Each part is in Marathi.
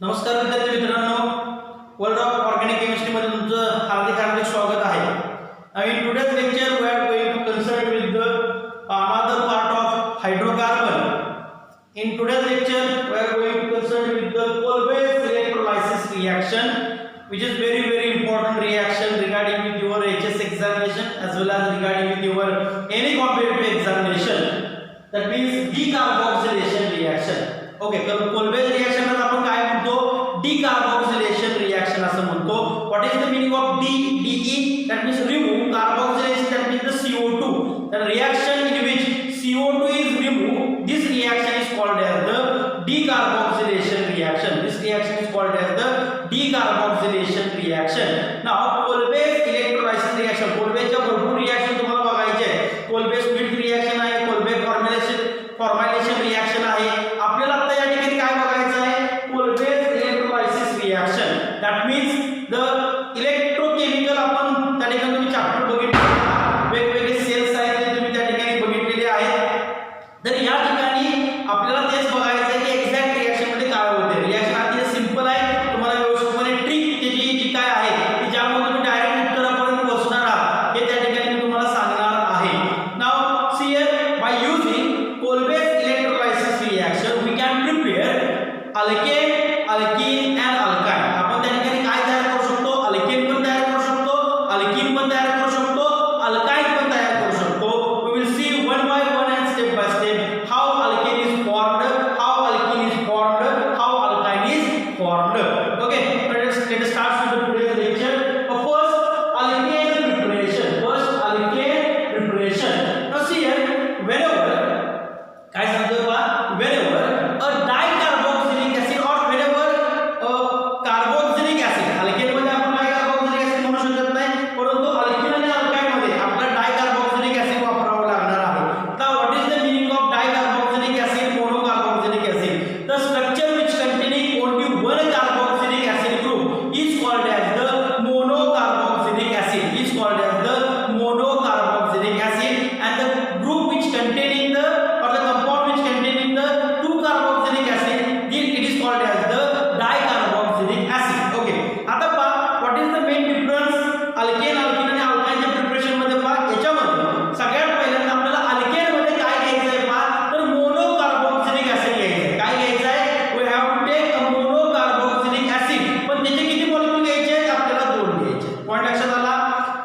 नमस्कार विद्यार्थी मित्रांनो, वर्ल्ड ऑफ ऑर्गॅनिक केमिस्ट्री मध्ये तुमचं हार्दिक स्वागत आहे. In today's lecture we are going to concern with the another part of hydrocarbon. In today's lecture we are going to concern with the Kolbe's electrolysis reaction, which is very important reaction regarding with your HS examination as well as regarding with your any competitive examination. That means decarboxylation reaction. Okay, Kolbe's reaction ला आपण काय म्हणतो? Decarboxylation reaction असं म्हणतो. What is the meaning of DE? That means remove carboxylation. That means the CO2. The reaction in which CO2 is removed. This reaction is called as the decarboxylation reaction. This reaction is called as the decarboxylation reaction. Now, Kolbe's electrolysis reaction. Kolbeच्या भरपूर रिएक्शन तुम्हाला बघायचे आहेत. Kolbe's split reaction आहे, Kolbe formylation reaction आहे. आपल्याला आता या ठिकाणी काय बघायचं आहे? Kolbe's electrolysis reaction. That means the electrochemical आपण त्या ठिकाणी तुम्ही चॅप्टर बघितले, वेगवेगळे सेल्स आहेत ते तुम्ही त्या ठिकाणी बघितलेले आहेत. तर या ठिकाणी आपल्याला तेच बघायचं आहे की एक्झॅक्ट रिएक्शन मध्ये काय होते. रिएक्शन अतिशय सिंपल आहे. तुम्हाला व्यवस्थितपणे ट्रिक त्याची जी काय आहे की ज्यामुळे तुम्ही डायरेक्ट उत्तरापर्यंत पोहोचणार आहात हे त्या ठिकाणी मी तुम्हाला सांगणार आहे. Now see here, by using Kolbe's electrolysis reaction we can prepare alkane, alkene and alkyne. आपण त्या ठिकाणी काय तयार करू शकतो? अल्केन पण तयार करू शकतो, अल्कीन पण तयार करू शकतो, अल्काइन पण तयार करू शकतो. We will see one by one and step by step how alkane is formed, how alkene is formed, how alkyne is formed. Okay, let us start with today's lecture. First, alkane preparation. First, alkane preparation. Now see here, whenever काय सांगतोय बा, whenever a dicarboxylic acid or whenever a carboxylic acid, alkane मध्ये आपण काय कार्बोक्सिलिक ऍसिड म्हणू शकत नाही, परंतु अल्कीन आणि अल्काइन मध्ये आपल्याला डायकार्बोक्सिलिक ऍसिड वापरावं लागणार आहे. आता what is the meaning of dicarboxylic acid, monocarboxylic acid? The structure which containing only one carboxylic acid group is called as the monocarboxylic acid, is called as the monocarboxylic acid, and the group which containing the compound which containing the two carboxylic acid, it is called as the dicarboxylic acid. Okay, आता पहा, what is the main difference alkane, alkene आणि alkyne च्या प्रिपरेशन मध्ये? पहा, याच्यामध्ये सगळ्यात पहिल्यांदा आपल्याला अल्केन मध्ये काय घ्यायचं आहे? पहा, तर मोनोकार्बोक्सिलिक ऍसिड घ्यायचं आहे. काय घ्यायचं आहे? We have to take a monocarboxylic acid. पण त्याचे किती मॉलिक्यूल घ्यायचे आहेत? आपल्याला 2 घ्यायचे. पॉइंट लक्षात आला?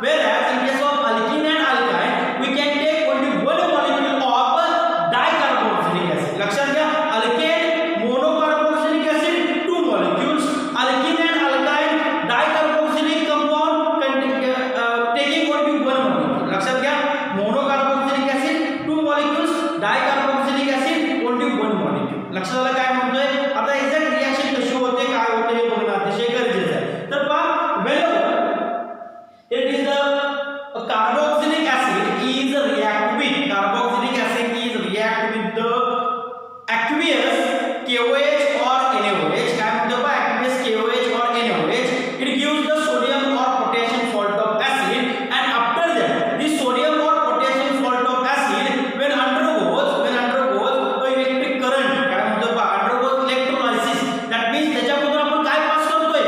whereas in case of alkene and alkyne we can take only one molecule of dicarboxylic acid. लक्षात घ्या, alkane monocarboxylic acid 2 molecules, alkene and alkyne dicarboxylic compound taking only 1 molecule. लक्षात घ्या, monocarboxylic acid 2 molecules, dicarboxylic acid only 1 molecule. लक्षात आलं काय म्हणतोय? आता एक्झॅक्ट रिएक्शन कशी होते, काय होते हे बघणं अतिशय गरजेचं आहे. तर पहा, whenever it is the carboxylic acid is react with carboxylic acid is react with the aqueous KOH or NaOH. काय म्हणतो बा, aqueous KOH or NaOH, it gives the sodium or potassium salt of acid, and after that this sodium or potassium salt of acid when undergoes the electric current, काय म्हणतो बा, undergoes electrolysis. That means त्याच्यामधून आपण काय पास करतोय?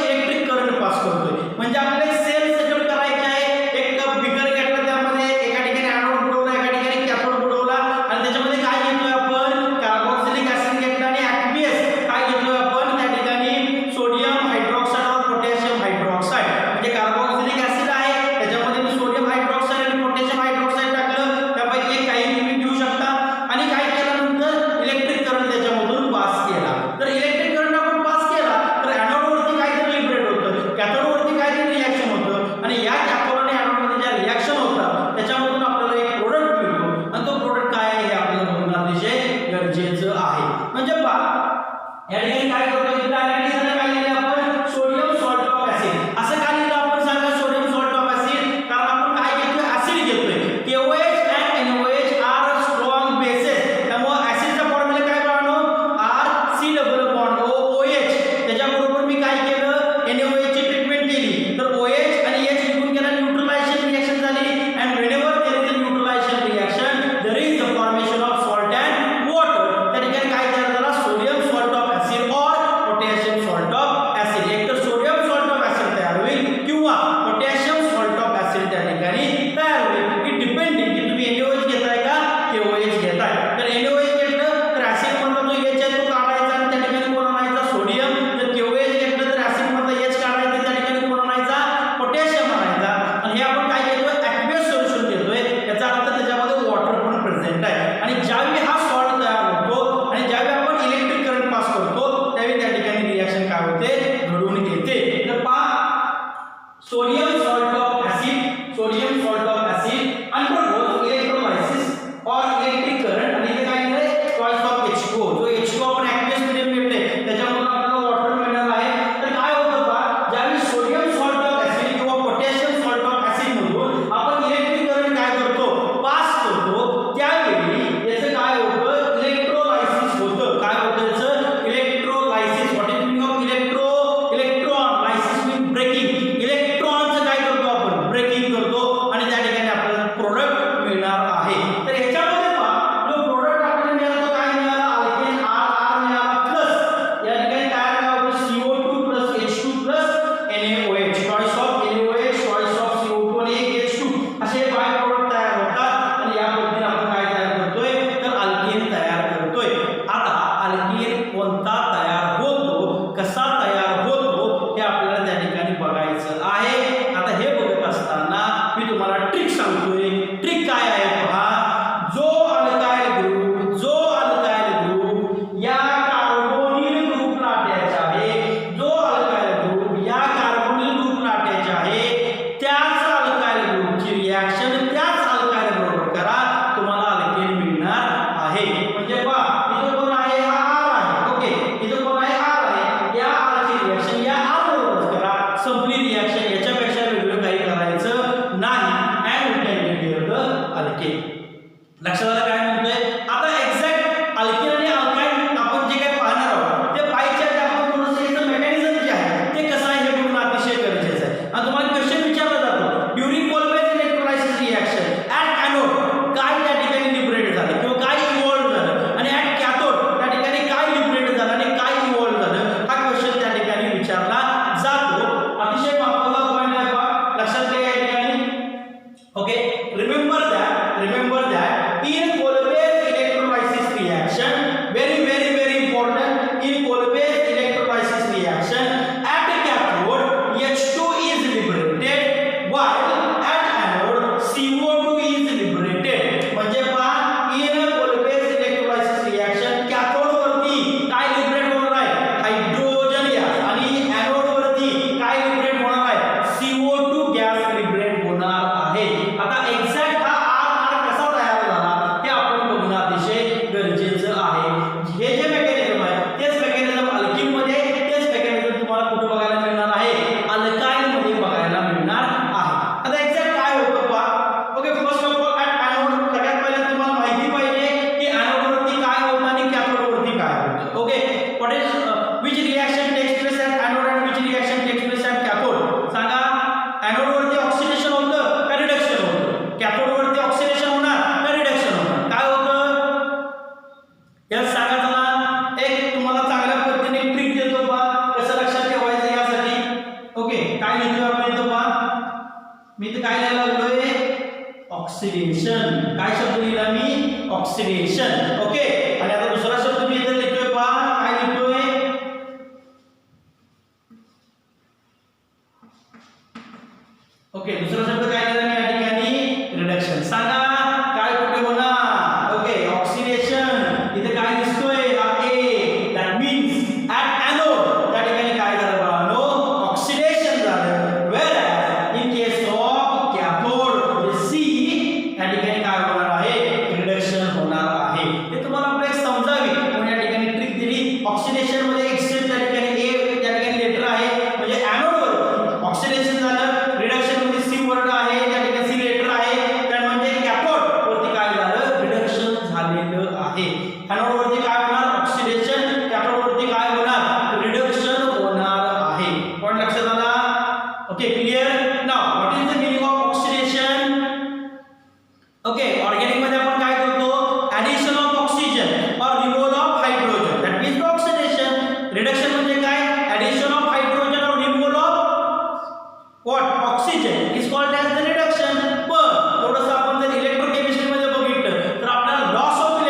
इलेक्ट्रिक करंट पास करतोय. म्हणजे आपल्याला सेल सेटअप करायचे आहे. एक बिगर घेतला, त्यामध्ये एका ठिकाणी एनोड बुडवला, एका ठिकाणी कॅथोड बुडवला, आणि त्याच्यामध्ये काय घेतोय आपण? कार्बोक्सिलिक ऍसिड घेतला आणि ऍक्वियस काय घेतोय आपण? त्या ठिकाणी सोडियम हायड्रॉक्साइड और पोटॅशियम हायड्रॉक्साइड. म्हणजे कार्बोक्सिलिक ऍसिड आहे, त्याच्यामध्ये मी सोडियम हायड्रॉक्साइड आणि पोटॅशियम हायड्रॉक्साइड टाकलं, त्यापैकी एक काही तुम्ही घेऊ शकता. आणि काय केल्यानंतर इलेक्ट्रिक करंट त्याच्यामधून पास केला. तर इलेक्ट्रिक करंट आपण पास केला तर एनोड वरती काहीतरी लिबरेट होतं, कॅथोड वरती काहीतरी रिएक्शन होतं, आणि या कॅथोड आणि एनोड मध्ये ज्या रिएक्शन होतात त्याच्यामधून आपल्याला एक प्रोडक्ट मिळतो, आणि तो प्रोडक्ट काय आहे हे आपल्याला बघणं अतिशय गरजेचं आहे. म्हणजे पहा, या ठिकाणी काय करतो? डायरेक्टली जर काय लिहिलं आपण? Sodium salt of acid. असं काय लिहिलं आपण? सांगा, सोडियम सॉल्ट ऑफ ऍसिड. कारण आपण काय घेतोय? ऍसिड घेतोय. KOH and NaOH are strong bases. त्यामुळे ऍसिडचा फॉर्म्युला काय बनवतो? RC double bond OH. त्याच्याबरोबर मी काय केलं? NaOH ची ट्रीटमेंट केली. तर OH आणि H निघून गेला, न्यूट्रलायझेशन रिएक्शन झाली, and whenever there is a neutralization reaction there is the formation of salt and water. त्या ठिकाणी काय तयार झाला? सोडियम सॉल्ट ऑफ ऍसिड आहे. तर NaOH घेतलं तर ऍसिड मधला जो H आहे तो काढायचा आणि त्या ठिकाणी कोण आणायचा सोडियम. तर KOH घेतलं तर ऍसिड मधला H काढायचा त्या ठिकाणी कोण आणायचा पोटॅशियम आणायचा. आणि हे आपण काय घेतोय ॲक्वेस सोल्युशन घेतोय. याचा अर्थ त्याच्यामध्ये वॉटर पण प्रेझेंट आहे. आणि ज्यावेळी हा सॉल्ट तयार होतो आणि ज्यावेळी आपण इलेक्ट्रिक करंट पास करतो त्यावेळी त्या ठिकाणी रिएक्शन काय होते घडून येते. तर पहा sodium salt of acid undergoes electrolysis or electric current आणि इथे काय आहे चॉईस ऑफ H2O. जो H2O आपण ॲक्वेस मीडियम घेतले त्याच्यामुळे आपल्याला वॉटर मिळणार आहे. तर काय होतं पहा ज्यावेळी सोडियम सॉल्ट ऑफ ऍसिड किंवा पोटॅशियम सॉल्ट ऑफ ऍसिड मधून आपण इलेक्ट्रिक करंट काय करतो पास करतो त्यावेळी याचं काय होतं इलेक्ट्रोलायसिस होतं. काय होतं याचं electrolysis. What is meaning of electron lysis mean breaking. इलेक्ट्रॉनचं काय करतो आपण ब्रेकिंग करतो आणि त्या ठिकाणी आपल्याला प्रोडक्ट मिळणार आहे. तर याच्यामध्ये पहा जो प्रोडक्ट आपल्याला मिळाला तो काय मिळाला अल्केन R मिळाला प्लस या ठिकाणी तयार काय होतं CO2 H2 NaOH. Choice of NaOH choice of CO2 आणि H2 असे बाय प्रोडक्ट तयार होतात आणि या पद्धतीने आपण काय तयार करतोय तर अल्केन तयार करतोय. आता अल्केन कोणता तयार होतो कसा तयार होतो हे आपल्याला त्या ठिकाणी बघायचं आहे. आता हे बघत असताना मी तुम्हाला ट्रिक सांगतोय. ट्रिक काय आहे पहा जो अल्काइल ग्रुप या कार्बोनिल ग्रुपला अटॅच आहे जो अल्काइल ग्रुप या कार्बोनिल ग्रुपला अटॅच आहे त्याच अल्काइल ग्रुपची रिएक्शन त्याच अल्काइल बरोबर करा तुम्हाला अल्केन मिळणार आहे. म्हणजे पहा इथे कोण आहे हा R आहे. ओके इथे कोण आहे R आहे. या R ची रिएक्शन या R बरोबर करा संपली रिएक्शन. याच्यापेक्षा वेगळं काही करायचं नाही. And we can get the alkane. लक्षात आलं काय म्हणतोय. आता एक्झॅक्ट अल्केन आणि अल्काइन आपण जे काही पाहणार आहोत ते पाहिजे आपण थोडंसं याचं मेकॅनिझम जे आहे ते कसं आहे हे बघणं अतिशय गरजेचं आहे. आणि तुम्हाला क्वेश्चन विचारला जातो during Kolbe's electrolysis reaction at anode काय त्या ठिकाणी लिबरेट झालं किंवा काय इव्हॉल्व झालं आणि ऍट कॅथोड त्या ठिकाणी काय लिबरेट झालं आणि काय इव्हॉल्व झालं हा क्वेश्चन त्या ठिकाणी विचारला जातो. अतिशय महत्त्वाचा पॉईंट आहे पहा लक्षात घ्या या ठिकाणी. Okay remember that in Kolbe's electrolysis reaction very important in Kolbe's electrolysis reaction at cathode H2 is liberated while at anode CO2 is liberated. म्हणजे पहा in Kolbe's electrolysis reaction cathode वरती काय लिबरेट होणार आहे हायड्रोजन गॅस आणि एनोड वरती काय लिबरेट होणार आहे CO2 गॅस लिबरेट होणार आहे. आता एक्झॅक्ट हा गरजेचं आहे. हे जे मेकॅनिझम आहे तेच मेकॅनिझम अल्किन मध्ये तेच मेकॅनिझम तुम्हाला कुठे बघायला मिळणार आहे अल्काइन मध्ये बघायला मिळणार आहे. आता एक्झॅक्ट काय होतं पहा. Okay first of all at anode सगळ्यात पहिल्यांदा तुम्हाला माहिती पाहिजे की एनोड वरती काय होतं आणि कॅथोड वरती काय होतं. Okay what is which reaction takes place at anode and which reaction takes place at cathode. सांगा एनोड वरती ऑक्सिडेशन होतं का रिडक्शन होतं. कॅथोड वरती ऑक्सिडेशन होणार का रिडक्शन होणार. काय होतं याच सांगा. चला एक तुम्हाला चांगल्या पद्धतीने ट्रिक देतो पहा कसं लक्षात ठेवायचं यासाठी. ओके काय लिहितोय आपण इथं पहा मी इथं काय लिहायला लागलोय ऑक्सिडेशन. काय शब्द लिहिला मी ऑक्सिडेशन. ओके आणि आता दुसरा शब्द मी इथं लिहितोय पहा काय लिहितोय ओके दुसरा शब्द काय लिहिला मी या ठिकाणी रिडक्शन. सांगा काय कुठे होणार. ओके ऑक्सिडेशन इथे काय दिसतोय हा A that means at anode त्या ठिकाणी काय झालं बाळांनो ऑक्सिडेशन झालं. Where in case of cathode C त्या ठिकाणी काय होणार आहे रिडक्शन होणार आहे. हे तुम्हाला आपण एक समजावी म्हणून या ठिकाणी ट्रिक दिली. ऑक्सिडेशन मध्ये एक्सचेंज त्या ठिकाणी A त्या ठिकाणी लेटर आहे म्हणजे एनोड वर ऑक्सिडेशन झालं. रिडक्शन मध्ये C वर्ड आहे त्या ठिकाणी C लेटर आहे तर म्हणजे कॅथोड वरती काय झालं रिडक्शन झालेलं आहे. एनोड वरती काय होणार ऑक्सिडेशन कॅथोड वरती काय होणार रिडक्शन होणार आहे. पॉइंट लक्षात आला. Okay clear. Now what is the meaning of oxidation. Okay organic मध्ये आपण काय करतो ऍडिशन ऑफ ऑक्सिजन और removal of hydrogen that means oxidation. Reduction म्हणजे काय ऍडिशन ऑफ हायड्रोजन और removal of what oxygen is called as the reduction. पण थोडंसं आपण जर इलेक्ट्रोकेमिस्ट्री मध्ये बघितलं तर आपल्याला लॉस ऑफ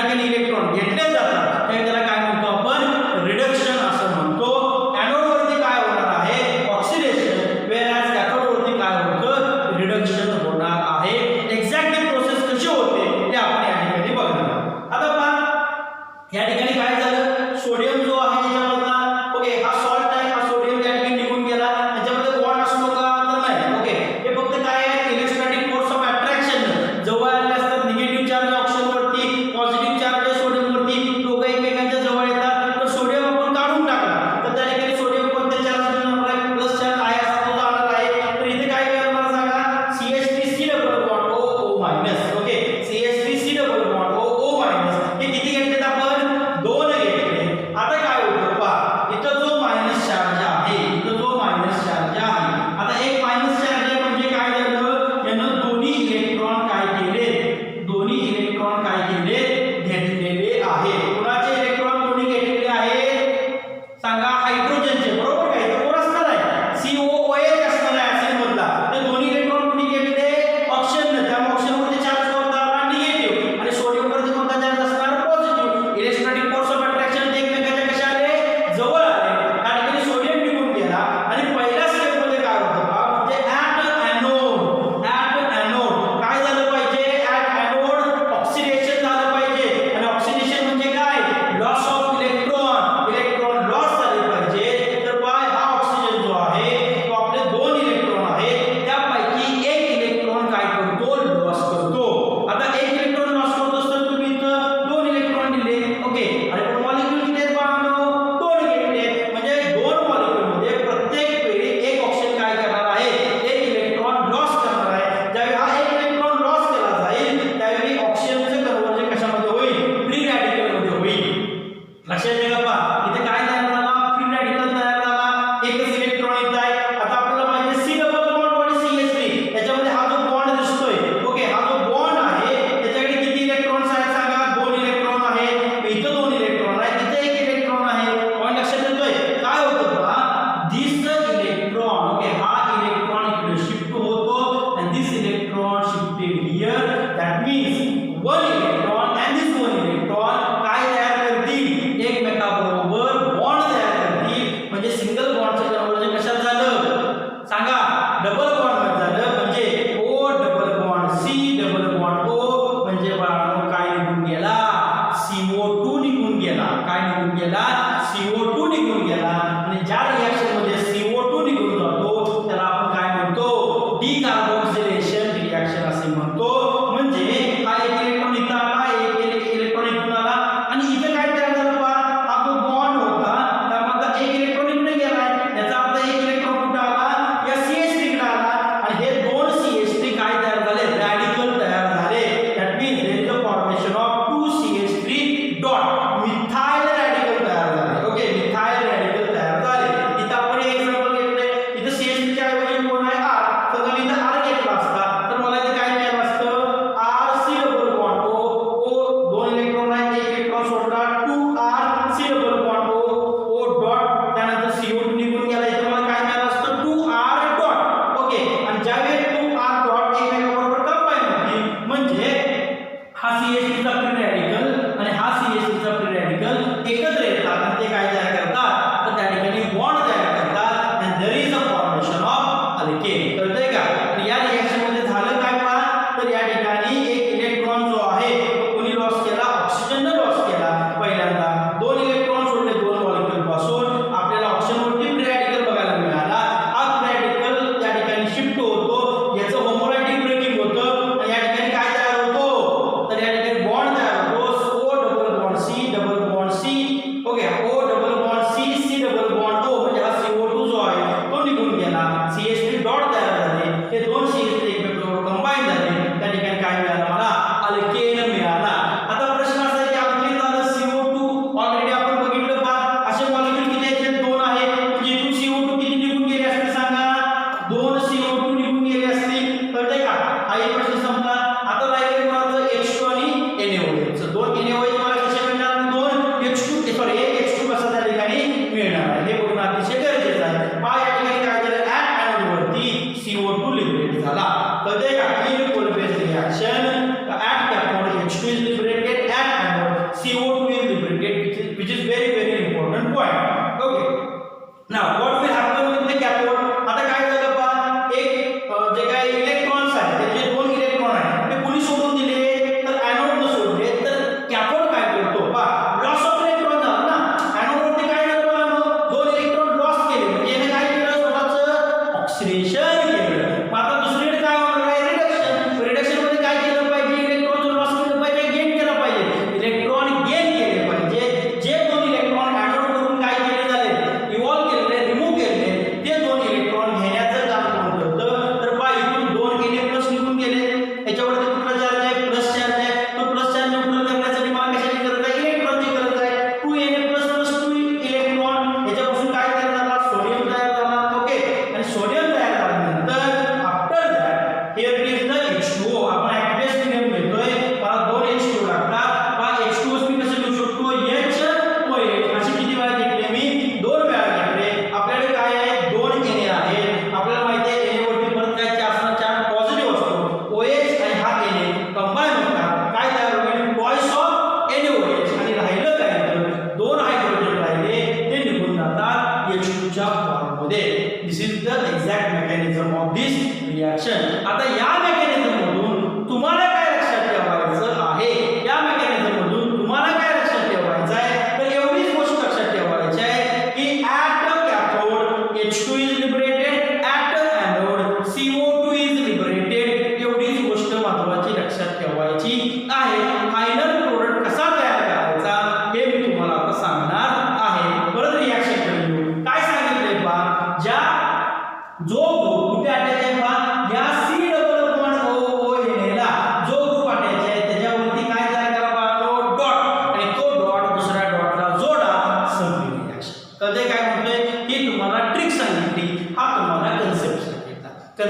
ठिकाणी इलेक्ट्रॉन घेतले जातात त्याला काय म्हणतो आपण रिडक्शन असं म्हणतो. एनोड वरती काय होणार आहे ऑक्सिडेशन, वेअरएज कॅथोड वरती काय होतं रिडक्शन होणार आहे. एक्झॅक्टली प्रोसेस कशी होते ते आपण या ठिकाणी बघणार आहोत. आता पहा या ठिकाणी काय झालं सोडियम जो आहे याच्यामधला ओके हा सॉल्ट आहे हा सोडियम त्या ठिकाणी निघून गेला त्याच्यामध्ये बॉन्ड असतो का तर नाही ओके हे फक्त काय आहे इलेक्ट्रोस्टॅटिक फोर्स ऑफ अट्रॅक्शन जवळ आले असतात निगेटिव्ह चार्ज ऑक्सिजन वरती पॉझिटिव्ह चार्ज सोडियम वरती दोघे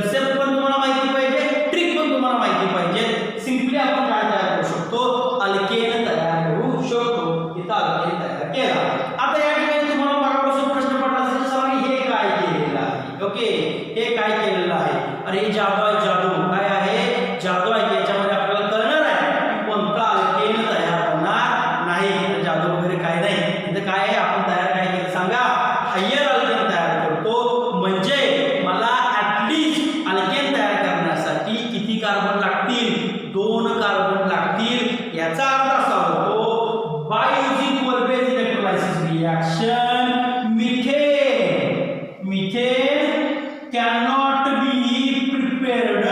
कन्सेप्ट पण तुम्हाला माहिती पाहिजे, ट्रिक पण तुम्हाला माहिती पाहिजे. सिंपली आपण काय तयार करू शकतो, अल्केन तयार करू शकतो. इथं अल्केन तयार केला. आता या ठिकाणी तुम्हाला मागापासून प्रश्न पडला असेल सर हे काय केलेलं आहे. ओके, हे काय केलेलं आहे? अरे जादू आहे, जादू काय आहे? जादू आहे. याच्यामध्ये आपल्याला कळणार आहे की कोणता अल्केन तयार होणार नाही. जादू वगैरे काय नाही. इथं काय आहे, आपण तयार काय केलं सांगा, हायर अल्केन तयार करतो. म्हणजे मला ऍटलीस्ट अल्केन तयार करण्यासाठी किती कार्बन लागतील? 2 कार्बन लागतील. याचा अर्थ असा होतो by using always electrolysis reaction methane cannot be prepared.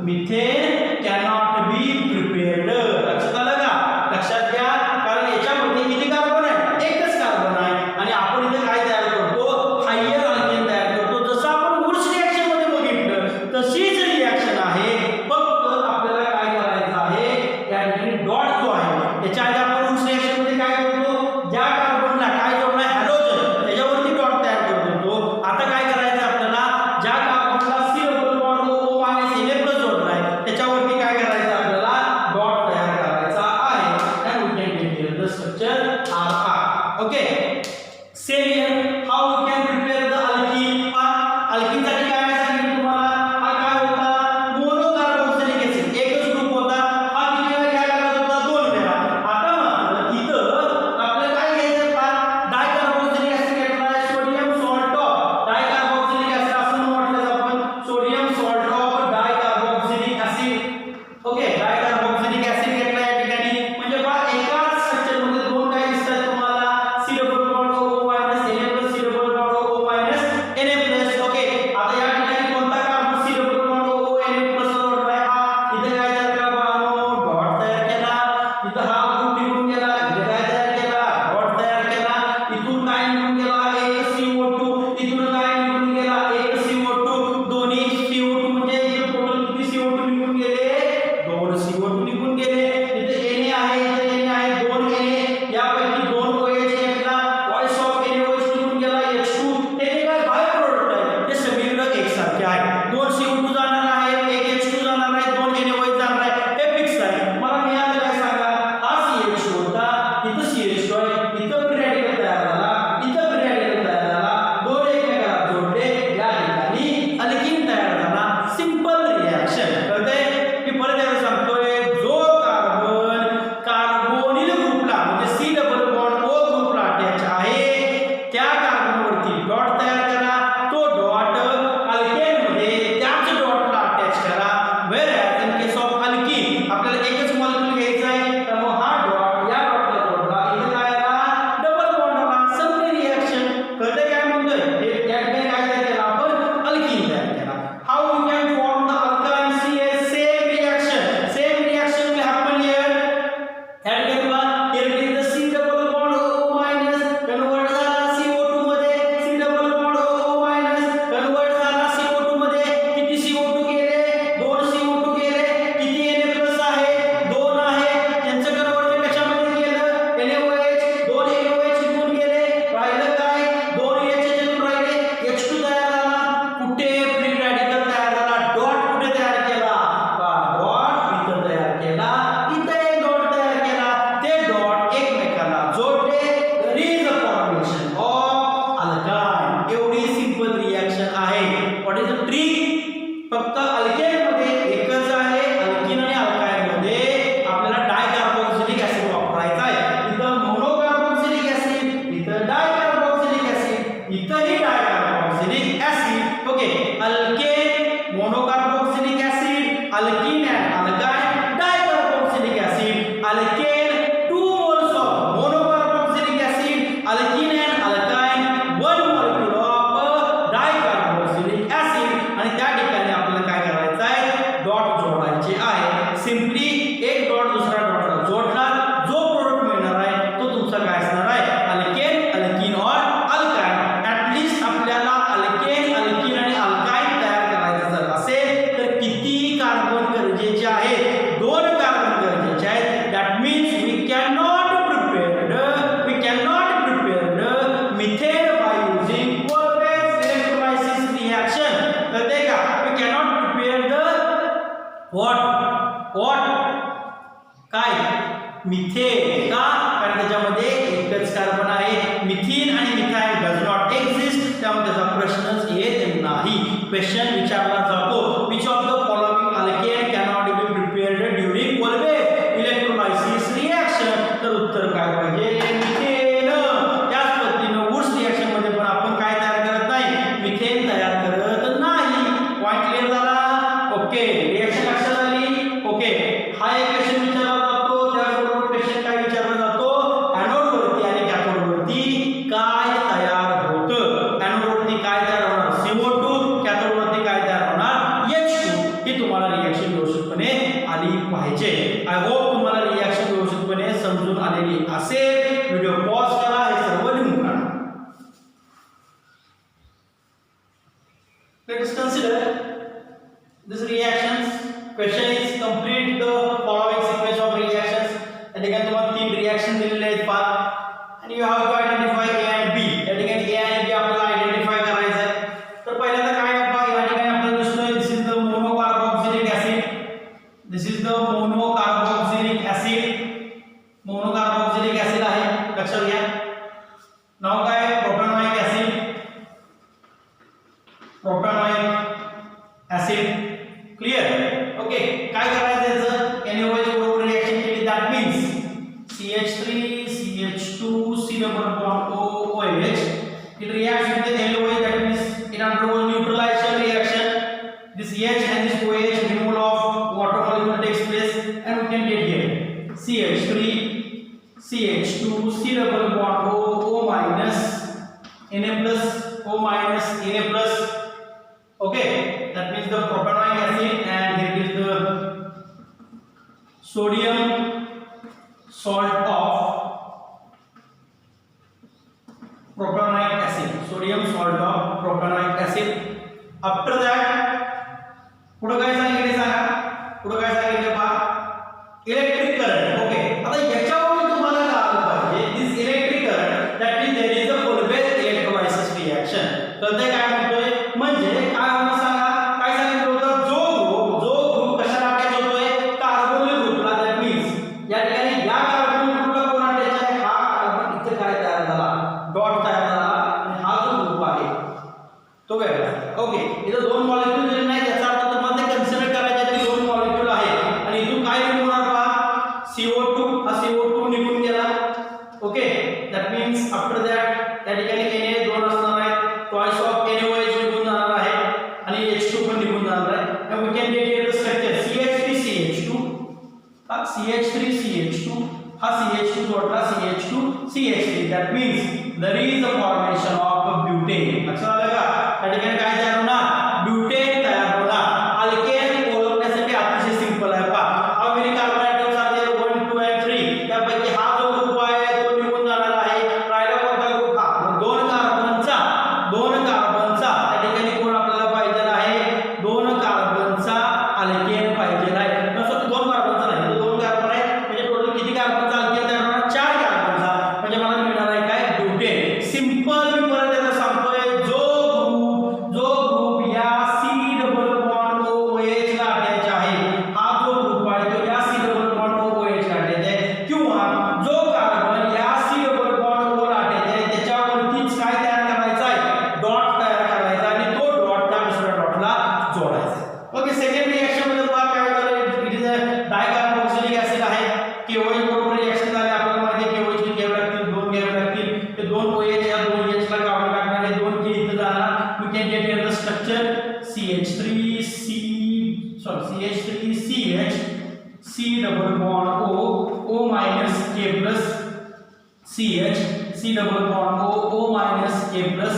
Methane cannot be prepared. लक्षात आलं का? लक्षात घ्या, कारण याच्यामध्ये किती कार्बन आहे? एकच कार्बन आहे. आणि आपण इथे काय तयार करतो? हायर अल्केन तयार करतो. जसं आपण वुड्स रिएक्शन मध्ये बघितलं तशीच रिएक्शन आहे. फक्त आपल्याला काय करायचं आहे, या ठिकाणी डॉट जो आहे त्याच्या आधी आपण वुड्स रिएक्शन मध्ये काय करतो, ज्या कार्बनला काय जोडलाय हॅलोजन त्याच्यावरती डॉट तयार करत होतो. आता काय करायचं आपल्याला, ज्या कार्बनला C double bond O minus Na जोडलाय त्याच्यावरती काय करायचं आपल्याला, डॉट तयार करायचा आहे. and we can get the structure RR. okay, same here how we can prepare the alkene. alkene साठी काय सांगितलं तुम्हाला, हा काय होता, मोनोकार्बोक्सिलिक ऍसिड एकच ग्रुप होता. हा किती वेळा घ्यायला लागत होता, 2 वेळा. आता मात्र इथं आपल्याला काय घ्यायचं आहे, डायकार्बोक्सिलिक ऍसिड घेतलाय. Sodium salt of dicarboxylic acid असं म्हटलं आपण, sodium salt of dicarboxylic acid. Okay, dicarboxylic acid घेतला या ठिकाणी. म्हणजे एकाच स्ट्रक्चर मध्ये 2 काय दिसतात तुम्हाला, C डबल का? कारण त्याच्यामध्ये एकच कार्बन आहे. मिथेन आणि मिथाइल डज नॉट एक्झिस्ट, त्यामुळे त्याचा प्रश्नच येत नाही. क्वेश्चन विचारला जातो, which of the following alkane cannot be prepared during Kolbe electrolysis reaction? तर उत्तर काय पाहिजे? मिथेन. त्याच पद्धतीने वुड्स रिएक्शन मध्ये पण आपण काय तयार करत नाही? मिथेन तयार करत नाही. पॉइंट क्लियर झाला? ओके, रिएक्शन लक्षात आली? ओके, हा एक क्वेश्चन विचारला जातो. त्याचबरोबर क्वेश्चन काय विचारला जातो? एनोड वरती आणि कॅथोड वरती काय तयार होतं? एनोड वरती काय तयार होणार? CO2. कॅथोड वरती काय तयार होणार? H2. ही तुम्हाला रिएक्शन व्यवस्थितपणे आली पाहिजे. आय होप तुम्हाला रिएक्शन व्यवस्थितपणे समजून आलेली असेल. व्हिडिओ पॉज करा, हे सर्व लिहून काढा. Let us consider this reactions. Question is complete the following sequence of reactions. या ठिकाणी तुम्हाला तीन रिएक्शन दिलेले आहेत पहा, आणि you have to identify A and B. या ठिकाणी ए आणि बी आपल्याला आयडेंटिफाय करायचं आहे. तर पहिल्यांदा काय आहे? या ठिकाणी आपल्याला दिसतोय this is the monocarboxylic acid. This is the monocarboxylic acid. Monocarboxylic acid आहे, लक्षात घ्या. नाव काय? Propanoic acid. Propanoic acid. Clear? Okay, काय करायचं याचं? NaOH बरोबर रिएक्शन केली, that means CH3 CH2 C double bond OH. It reacts with the NaOH, that means it undergoes neutralization reaction. This H and this OH removal of water molecule takes place, and we can get here CH3 CH2 C double bond O minus Na plus O minus Na plus. Okay, that means the propanoic acid, and here is the sodium salt of propanoic acid. Sodium salt of propanoic acid. After that, पुढे काय सांगितले सांगा? पुढे काय सांगितले पहा? Electric current. ओके, आता याच्यावरून तुम्हाला कळालं पाहिजे this electric current, that means there is a Kolbe electrolysis reaction. कळतंय काय म्हणतोय? म्हणजे काय होणार सांगा? काय सांगितलं होतं? जो ग्रुप कशाला अटॅच होतोय? कार्बोनिल ग्रुपला. दॅट मीन्स या ठिकाणी या कार्बोनिल ग्रुपला कोण अटॅच आहे? हा कार्बन इथे काय तयार झाला? डॉट तयार झाला, आणि हा जो ग्रुप आहे तो वेगळा. ओके, इथं दोन मॉलिक्यूल दिले नाही, याचा अर्थ तुम्हाला ते कन्सिडर करायचे की दोन मॉलिक्यूल आहे, आणि इथून काय निघणार पहा? CO2. हा CO2 निघून गेला. Okay, that means after that या ठिकाणी Na दोन असणार आहे, ट्वाइस ऑफ NaOH निघून जाणार आहे, आणि H2 पण निघून जाणार आहे. and we can get here the structure CH3CH2. हा CH3 CH2, हा CH2 जोडला CH2 CH3. that means there is a formation of butane. लक्षात आलं का? या ठिकाणी काय तयार होणार? ब्युटेन तयार होणार. अल्केन ओळखण्यासाठी अतिशय सिंपल आहे पहा. How many carbon atoms are there? 1 2 and 3. त्यापैकी हा जो ग्रुप आहे तो निघून जाणार आहे. राहिला कोणता ग्रुप? हा दोन कार्बनचा. त्या ठिकाणी कोण आपल्याला पाहिजे आहे? दोन कार्बनचा अल्केन पाहिजे आहे. नसतं दोन कार्बनचा नाही, तो दोन कार्बन आहे, म्हणजे टोटल किती कार्बनचा अल्केन तयार होणार? 4 कार्बनचा. म्हणजे मला मिळणार आहे काय? ब्युटेन. सिंपल. मी परत एकदा सांगतोय, जो ग्रुप या C डबल बॉन्ड OH ला अटॅच आहे, हा जो ग्रुप आहे तो या C डबल बॉन्ड OH ला अटॅच आहे, किंवा जो कार्बन या C डबल बॉन्ड O ला अटॅच आहे त्याच्यावरतीच काय तयार करायचा आहे? डॉट तयार करायचा, आणि तो डॉट त्या दुसऱ्या डॉटला जोडायचा. ओके, सेकंड रिएक्शन मध्ये पहा काय झालं? It is a dicarboxylic acid आहे. KOH बरोबर रिएक्शन झाली. आपल्याला माहिती आहे KOH किती घ्यावे लागतील? 2 घ्यावे लागतील. ते 2 OH या 2 H ला काढून टाकणार आहे. 2 K इथे जाणार. we can get here the structure CH3CH C double bond O minus K plus CH C double bond O minus K plus.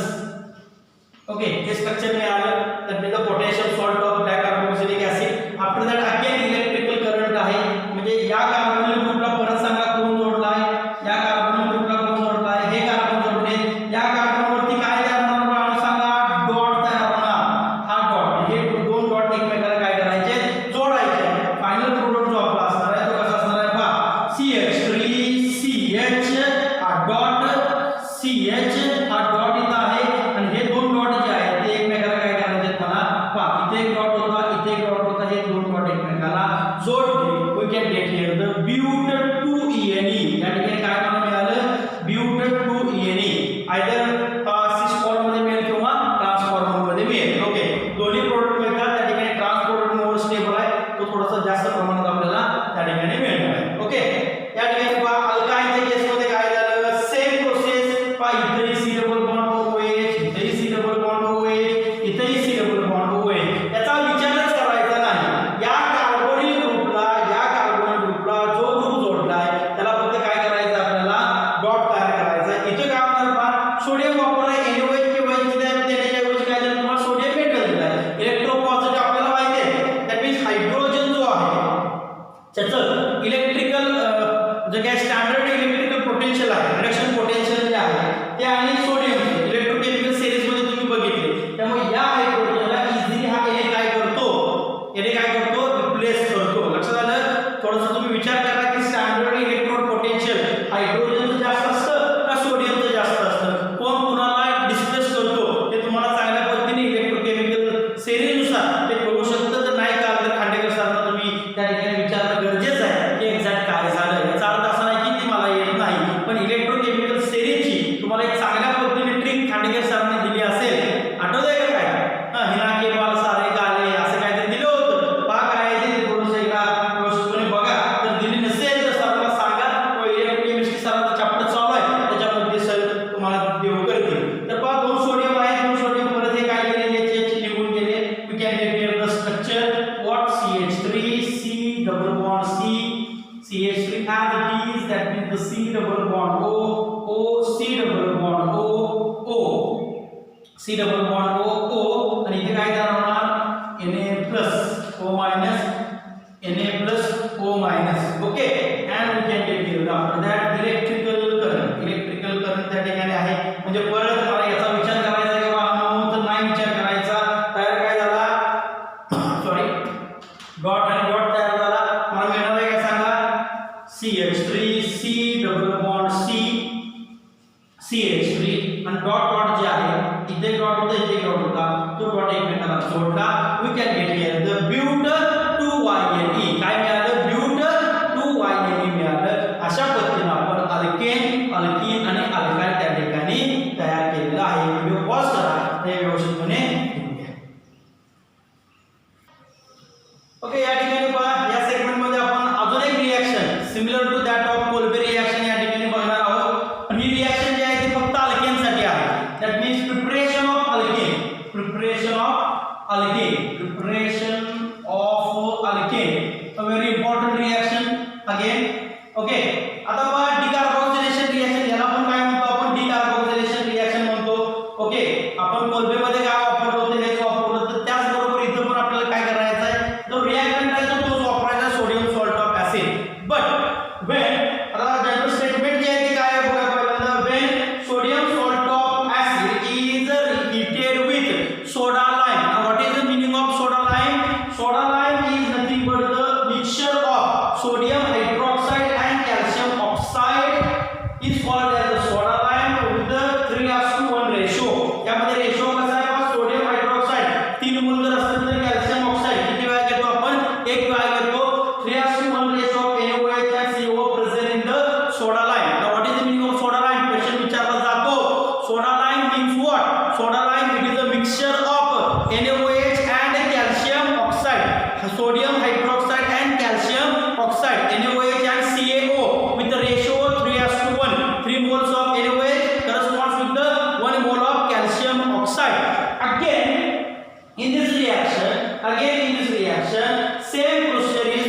okay, हे स्ट्रक्चर में आलं. that means the potassium salt of dicarboxylic acid. after that again electrical current आहे, म्हणजे या कार्बोनिल ग्रुपला परत सांगा कोण जोडला आहे? या कार्बोनिल ग्रुपला कोण जोडला आहे? हे कार्बन जोडले. या कार्बन वरती काय तयार होणार सांगा? डॉट तयार होणार. हा डॉट, हे दोन डॉट एकमेकाला काय करायचे? जोडायचे. फायनल प्रोडक्ट जो आपला असणार आहे तो कसा असणार आहे पहा? CH3CH हा डॉट CH हा डॉट इथं आहे, आणि हे दोन डॉट जे आहेत ते एकमेकाला काय करायचे? मला पहा, इथे एक डॉट होता, इथे एक डॉट होता, हे दोन डॉट एकमेकाला इलेक्ट्रिकल पोटेन्शियल आहे, रिडक्शन पोटेन्शियल जे आहे ते आणि सोडियम इलेक्ट्रोकेमिकल सिरीज मध्ये तुम्ही बघितले, त्यामुळे या हायड्रोजनला इझिली हा एन काय करतो रिप्लेस करतो. लक्षात आलं? थोडंसं तुम्ही विचार करा की स्टँडर्ड इलेक्ट्रोड पोटेन्शियल हायड्रोजनचं जास्त असतं का सोडियमचं जास्त असतं, कोण कुणाला डिस्प्लेस करतो ते तुम्हाला चांगल्या पद्धतीने इलेक्ट्रोकेमिकल सिरीजनुसार ते कळू शकतं. तर नाही का तर खांडेकर सरांना तुम्ही त्या ठिकाणी विचारणं गरजेचं आहे की एक्झॅक्ट काय झालं. याचा अर्थ असा नाही की ती मला येत नाही, पण इलेक्ट्रोकेमिकल सिरीजची तुम्हाला एक चांगल्या पद्धतीने ट्रिक खांडेकर सरांनी दिली असेल. आठवतंय का काय? हिना के बाल सारे गाले असं काहीतरी दिलं होतं. पहा काय आहे ते थोडंसं एका व्यवस्थितपणे बघा. तर दिली नसेल तर सरांना सांगा, इलेक्ट्रोकेमिस्ट्री सरांचा चॅप्टर चालू आहे त्याच्यामध्ये सर तुम्हाला देव करतील. तर पहा दोन सोडियम आहे, दोन सोडियम परत हे काय केले याचे निघून गेले. We can get here the structure what CH3 C double bond C CH3 as it is, that means the C double bond O C double bond O C double bond O आणि इथे काय तयार होणार Na plus O minus Na plus O minus. Okay, and we can get here after that electrical current त्या ठिकाणी आहे. म्हणजे परत मला याचा विचार करायचा किंवा तर नाही विचार करायचा. तयार काय झाला सॉरी डॉट आणि डॉट तयार झाला. मला मिळणार आहे काय सांगा CH3 C double bond C CH3 आणि डॉट डॉट जे आहे इथे डॉट होता इथे डॉट होता तो डॉट एकमेकांना जोडला. We can get here the but 2YNE. काय मिळालं? ब्यूट 2YNE मिळालं. अशा पद्धतीने आपण अल्केन अल्कीन आणि अल्काईल त्या ठिकाणी तयार केलेला आहे. व्हिडिओ पॉज करा, हे व्यवस्थितपणे ओके. या ठिकाणी पहा या सेगमेंट मध्ये आपण अजून एक reaction similar to that of Kolbe reaction या ठिकाणी बघणार आहोत. पण ही रिएक्शन जी आहे ती फक्त अल्केन साठी आहे. That means preparation of alkane a very important reaction again. Okay, आता पहा डिकार्बोक्सिलेशन रिएक्शन, याला आपण काय म्हणतो? आपण डिकार्बोक्सिलेशन रिएक्शन म्हणतो. ओके, आपण कोल्बे मध्ये काय वापरलं होतं हेच वापरलं, तर त्याचबरोबर इथं पण आपल्याला काय करायचं आहे, जो रिएक्टंट आहे तोच वापरायचा, sodium salt of acid. But when आता जनरल स्टेटमेंट जे आहे ते काय आहे बघा पहिल्यांदा. When sodium salt of acid is heated with soda lime. Now what is the meaning of soda lime? Soda lime is nothing but the mixture of sodium hydroxide and calcium oxide is called as the soda lime with the 3:1 ratio. यामध्ये रेशो कसा आहे? सोडियम हायड्रॉक्साइड 3 मोल जर असेल तर कॅल्शियम ऑक्साइड किती वेळा घेतो आपण? 1 वेळा घेतो. 3:1 ratio of NaOH and CO present in the soda lime. Now what is the meaning of soda lime? Question विचारला जातो. Soda lime means what? Soda lime it is a mixture of NaOH and calcium oxide. Sodium hydroxide and calcium oxide, NaOH and CaO with the ratio 3:1. 3 moles of NaOH corresponds with the 1 mole of calcium oxide. Again in this reaction same procedure is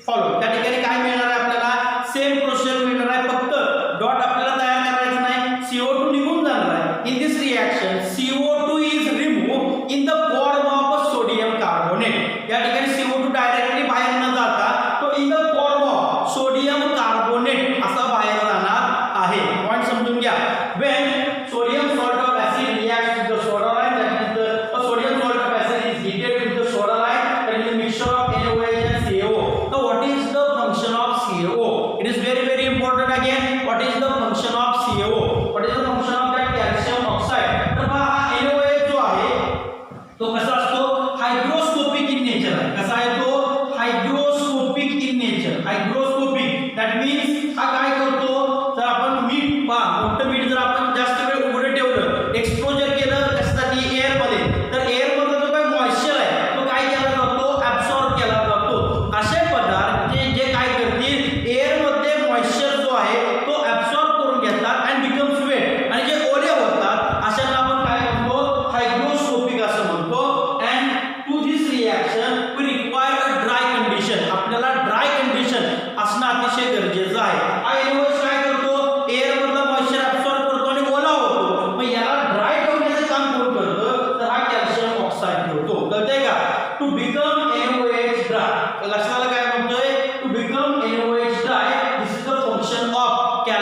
followed. त्या ठिकाणी काय मिळणार आहे आपल्याला? सेम प्रोसेस मिळणार आहे, फक्त डॉट आपल्याला तयार करायचा नाही, CO2 निघून जाणार आहे. In this reaction CO2 is removed in the form of sodium carbonate. या ठिकाणी CO2 डायरेक्टली बाहेर न जाता तो in the form of sodium carbonate असा बाहेर जाणार आहे. पॉइंट समजून घ्या. When sodium salt of acid reacts with the soda lime, that is the sodium salt of acid is heated with the soda lime, that is a mixture of NaOH and CaO. Now what is the function of CaO? It is very important again. What is the function of CaO? What is the function of that calcium oxide? तर पहा हा NaOH जो आहे तो कसा असतो? हायग्रोस्कोपिक इन नेचर आहे. कसा आहे तो? Hygroscopic in nature. Hygroscopic that means हा काय करतो? जर आपण मीठ पहा, मोठं मीठ जर आपण जास्त वेळ उघडं ठेवलं, एक्सपोजर केलं कशासाठी? एअर मध्ये, तर एअर मध्ये जो काय मॉइश्चर आहे तो काय केला जातो? ऍब्सॉर्ब केला जातो. असे पदार्थ जे काय करतील, एअर मध्ये मॉइश्चर जो आहे तो ऍब्सॉर्ब करून घेतात आणि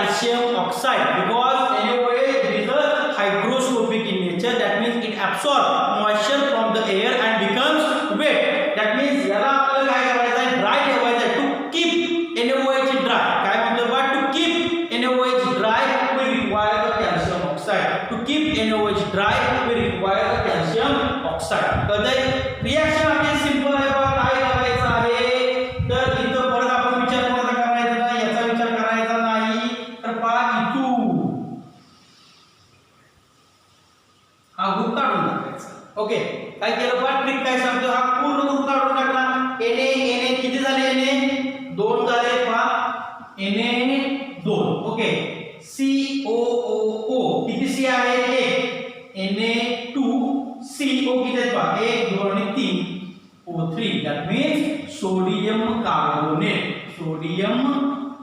calcium oxide because NaOH is a hygroscopic in nature. That means it absorbs moisture from the air and becomes wet. That means याला आपल्याला काय करायचं आहे, ड्राय ठेवायचं आहे. टू कीप NaOH dry, काय म्हणतो बा, to keep NaOH dry we require the calcium oxide. To keep NaOH dry we require the calcium oxide. कळतंय? रिएक्शन आपली सिंपल आहे बा. काय करायचं आहे, तर इथं परत आपण विचार कोणाचा करायचा नाही, याचा विचार करायचा नाही. तर पहा इथून हा ग्रुप काढून टाकायचा. ओके, काय केलं पहा, ट्रिक काय सांगतो, हा पूर्ण ग्रुप काढून टाकला. Na किती झाले, Na 2 झाले पहा, Na 2. ओके, COOO किती C आहे, 1. Na2CO किती आहेत पहा, 1 2 आणि 3 O3. That means sodium carbonate. Sodium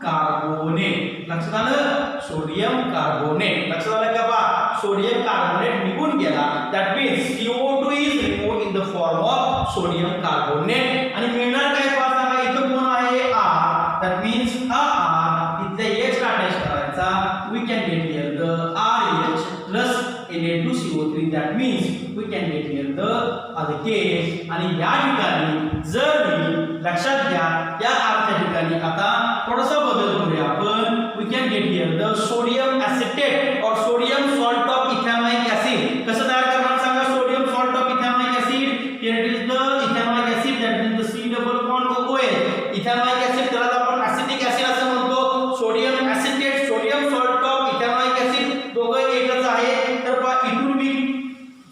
carbonate लक्षात आलं, सोडियम कार्बोनेट लक्षात आलं का पहा, सोडियम कार्बोनेट निघून गेला. That means CO2 is removed in the form of sodium carbonate. आणि मिळणार काय पहा, सांगा इथं कोण आहे, R. दॅट मीन्स हा R इथले H अटॅच करायचा. We can get here the RH plus Na2CO3. That means we can get here the alkane. आणि या ठिकाणी जर मी लक्षात घ्या, या R च्या ठिकाणी आता थोडासा बदल करूया आपण. We can get here the sodium acetate और sodium salt of ethanoic acid. कसं तयार करणार सांगा, sodium salt of ethanoic acid. Here it is the ethanoic acid. That means the C double bond OH. Ethanoic acid त्याला आपण ऍसिटिक ऍसिड असं म्हणतो. Sodium acetate, sodium salt of ethanoic acid दोघं एकच आहे. तर पहा इथून मी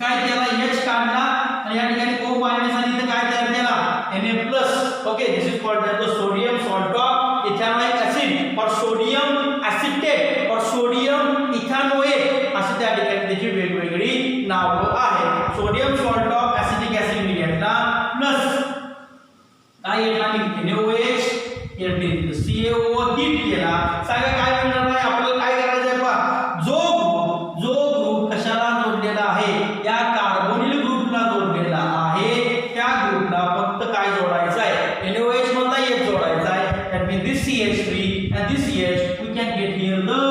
काय केला, H काढला आणि या ठिकाणी O मायनस आणि इथे काय तयार केला, Na plus. Okay, this is called the sodium salt of ethanoic acid और सोडियम एसिटेट और सोडियम इथेनोएट अशी त्या ठिकाणी त्याची वेगवेगळी नावं आहेत. Sodium salt of acetic acid मी घेतला प्लस काय घेतला मी, NaOH CaO हिट केला. सांगा काय मिळणार आहे आपल्याला, काय करायचं आहे पहा, जो ग्रुप कशाला जोडलेला आहे, या कार्बोनिल ग्रुपला जोडलेला आहे, त्या ग्रुपला फक्त काय जोडायचं आहे, NaOH मधला H जोडायचा आहे. That means this CH3 and this H we can get here the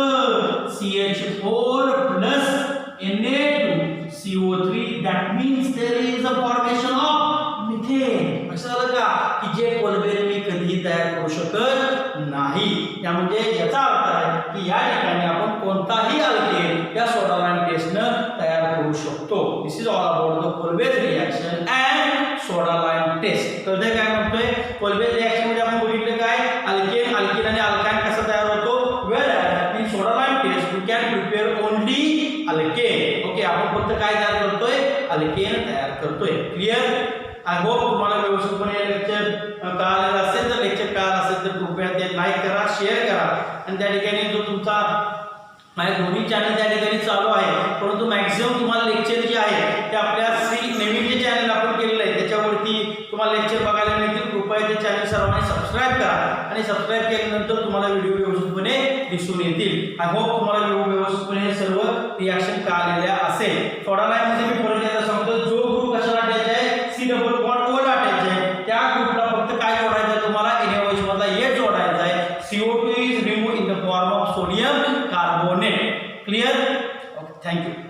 CH4 plus Na2CO3. that means there is a formation of methane. लक्षात आलं का, की जे कोलबेरे मी कधीही तयार करू शकत नाही. त्यामुळे याचा अर्थ आहे की या ठिकाणी आपण कोणताही अल्केन या सोडा लाईन टेस्टनं तयार करू शकतो. This is all about the Kolbe's reaction and soda lime test. तर ते काय म्हणतोय, कोलबेज रिएक्शन मध्ये आपण बघितलं काय, अल्केन आणि अल्काइन कसा तयार होतो. Well in soda lime test we can prepare only alkane. Okay, आपण फक्त काय तयार करतोय, अल्केन तयार करतोय. क्लिअर? आय होप तुम्हाला व्यवस्थितपणे लेक्चर कळालेलं असेल. तर लेक्चर कळालं असेल तर कृपया ते लाईक करा, शेअर करा. आणि त्या ठिकाणी जो तुमचा माझे दोन्ही चॅनल त्या ठिकाणी चालू आहे, परंतु मॅक्झिमम तुम्हाला लेक्चर जे आहे ते आपल्या नवीन जे चॅनल आपण केलेलं आहे त्याच्यावरती तुम्हाला लेक्चर बघायला मिळतील. कृपया ते चॅनल सर्वांनी सबस्क्राईब करा आणि सबस्क्राईब केल्यानंतर तुम्हाला व्हिडिओ व्यवस्थितपणे दिसून येतील. आय होप तुम्हाला व्यवस्थितपणे सर्व रिॲक्शन कळालेल्या असेल. सोडा लाईन मध्ये मी परत एकदा सांगतो, जो ग्रुप कशाला अटॅच आहे, C डबल बॉन्ड O ला अटॅच आहे, त्या ग्रुपला फक्त काय जोडायचं आहे तुम्हाला, NaOH मधला H जोडायचा आहे. CO2 is removed in the form of sodium carbonate. Clear? Okay, thank you.